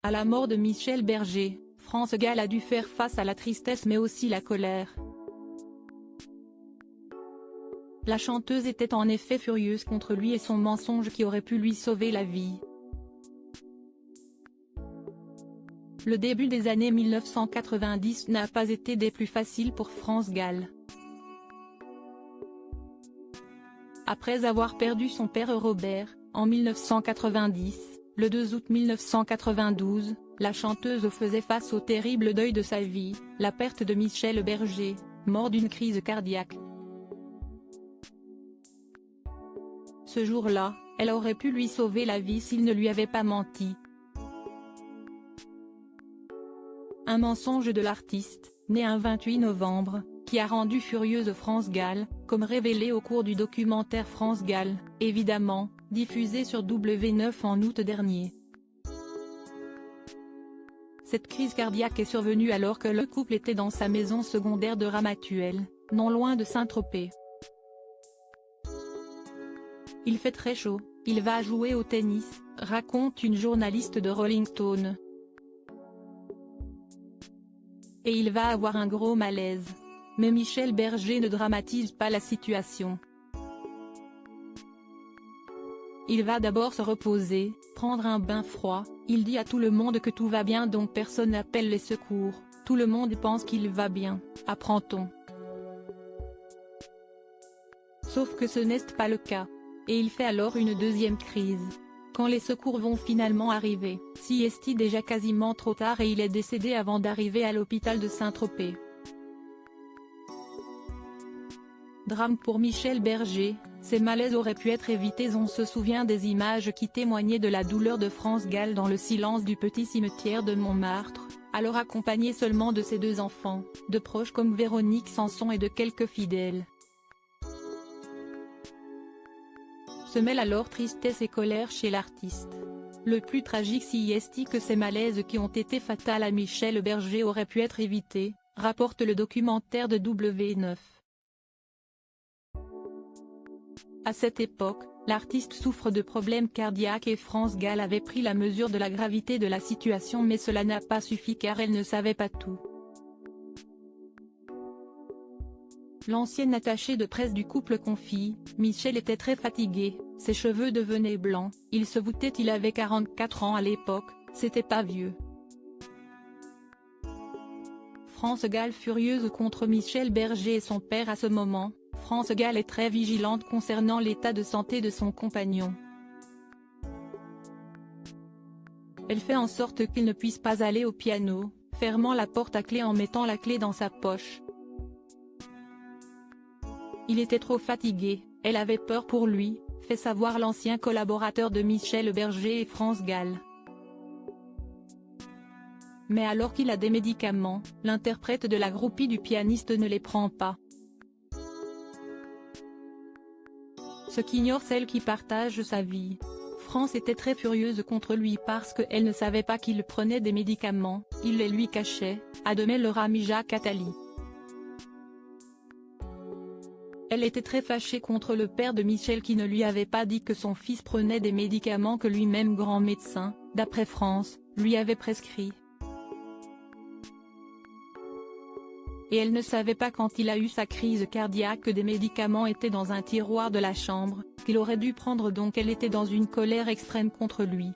À la mort de Michel Berger, France Gall a dû faire face à la tristesse mais aussi la colère. La chanteuse était en effet furieuse contre lui et son mensonge qui aurait pu lui sauver la vie. Le début des années 1990 n'a pas été des plus faciles pour France Gall. Après avoir perdu son père Robert, en 1990, le 2 août 1992, la chanteuse faisait face au terrible deuil de sa vie, la perte de Michel Berger, mort d'une crise cardiaque. Ce jour-là, elle aurait pu lui sauver la vie s'il ne lui avait pas menti. Un mensonge de l'artiste, né un 28 novembre, qui a rendu furieuse France Gall, comme révélé au cours du documentaire France Gall, évidemment, diffusé sur W9 en août dernier. Cette crise cardiaque est survenue alors que le couple était dans sa maison secondaire de Ramatuelle, non loin de Saint-Tropez. Il fait très chaud, il va jouer au tennis, raconte une journaliste de Rolling Stone. Et il va avoir un gros malaise. Mais Michel Berger ne dramatise pas la situation. Il va d'abord se reposer, prendre un bain froid, il dit à tout le monde que tout va bien donc personne n'appelle les secours, tout le monde pense qu'il va bien, apprend-on. Sauf que ce n'est pas le cas. Et il fait alors une deuxième crise. Quand les secours vont finalement arriver, c'est déjà quasiment trop tard et il est décédé avant d'arriver à l'hôpital de Saint-Tropez. Drame pour Michel Berger, ces malaises auraient pu être évités. On se souvient des images qui témoignaient de la douleur de France Gall dans le silence du petit cimetière de Montmartre, alors accompagné seulement de ses deux enfants, de proches comme Véronique Sanson et de quelques fidèles. Se mêlent alors tristesse et colère chez l'artiste. Le plus tragique c'est que ces malaises qui ont été fatals à Michel Berger auraient pu être évités, rapporte le documentaire de W9. À cette époque, l'artiste souffre de problèmes cardiaques et France Gall avait pris la mesure de la gravité de la situation mais cela n'a pas suffi car elle ne savait pas tout. L'ancienne attachée de presse du couple confie, Michel était très fatigué, ses cheveux devenaient blancs, il se voûtait, il avait 44 ans à l'époque, c'était pas vieux. France Gall furieuse contre Michel Berger et son père à ce moment, France Gall est très vigilante concernant l'état de santé de son compagnon. Elle fait en sorte qu'il ne puisse pas aller au piano, fermant la porte à clé en mettant la clé dans sa poche. Il était trop fatigué, elle avait peur pour lui, fait savoir l'ancien collaborateur de Michel Berger et France Gall. Mais alors qu'il a des médicaments, l'interprète de la groupie du pianiste ne les prend pas. Ce qu'ignore celle qui partage sa vie. France était très furieuse contre lui parce qu'elle ne savait pas qu'il prenait des médicaments, il les lui cachait, admet leur ami Jacques Attali. Elle était très fâchée contre le père de Michel qui ne lui avait pas dit que son fils prenait des médicaments que lui-même grand médecin, d'après France, lui avait prescrit. Et elle ne savait pas quand il a eu sa crise cardiaque que des médicaments étaient dans un tiroir de la chambre, qu'il aurait dû prendre donc elle était dans une colère extrême contre lui.